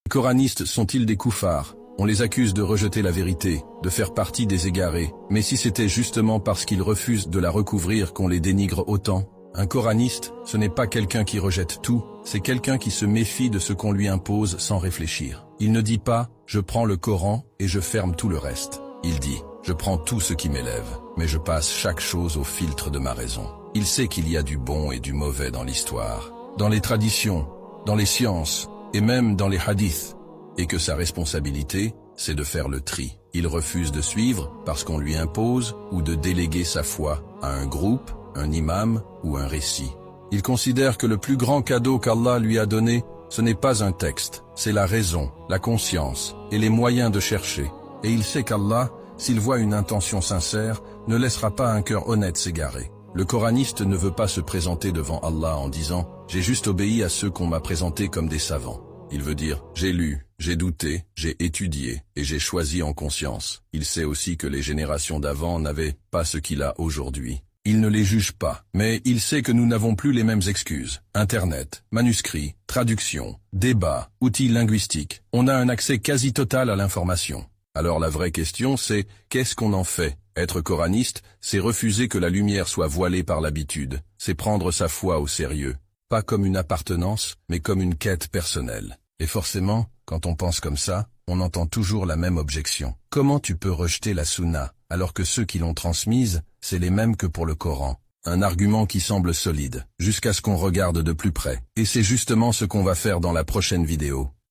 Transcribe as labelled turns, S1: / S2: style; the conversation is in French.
S1: Les coranistes sont-ils des koufars? On les accuse de rejeter la vérité, de faire partie des égarés, mais si c'était justement parce qu'ils refusent de la recouvrir qu'on les dénigre autant? Un coraniste, ce n'est pas quelqu'un qui rejette tout, c'est quelqu'un qui se méfie de ce qu'on lui impose sans réfléchir. Il ne dit pas « je prends le Coran et je ferme tout le reste ». Il dit « je prends tout ce qui m'élève, mais je passe chaque chose au filtre de ma raison ». Il sait qu'il y a du bon et du mauvais dans l'histoire, dans les traditions, dans les sciences et même dans les hadiths, et que sa responsabilité, c'est de faire le tri. Il refuse de suivre parce qu'on lui impose ou de déléguer sa foi à un groupe, un imam ou un récit. Il considère que le plus grand cadeau qu'Allah lui a donné, ce n'est pas un texte, c'est la raison, la conscience et les moyens de chercher. Et il sait qu'Allah, s'il voit une intention sincère, ne laissera pas un cœur honnête s'égarer. Le coraniste ne veut pas se présenter devant Allah en disant « j'ai juste obéi à ceux qu'on m'a présentés comme des savants ». Il veut dire « j'ai lu, j'ai douté, j'ai étudié et j'ai choisi en conscience ». Il sait aussi que les générations d'avant n'avaient pas ce qu'il a aujourd'hui. Il ne les juge pas, mais il sait que nous n'avons plus les mêmes excuses. Internet, manuscrits, traductions, débats, outils linguistiques. On a un accès quasi total à l'information. Alors la vraie question c'est, qu'est-ce qu'on en fait? Être coraniste, c'est refuser que la lumière soit voilée par l'habitude. C'est prendre sa foi au sérieux. Pas comme une appartenance, mais comme une quête personnelle. Et forcément, quand on pense comme ça, on entend toujours la même objection. Comment tu peux rejeter la sunna, alors que ceux qui l'ont transmise, c'est les mêmes que pour le Coran? Un argument qui semble solide, jusqu'à ce qu'on regarde de plus près. Et c'est justement ce qu'on va faire dans la prochaine vidéo.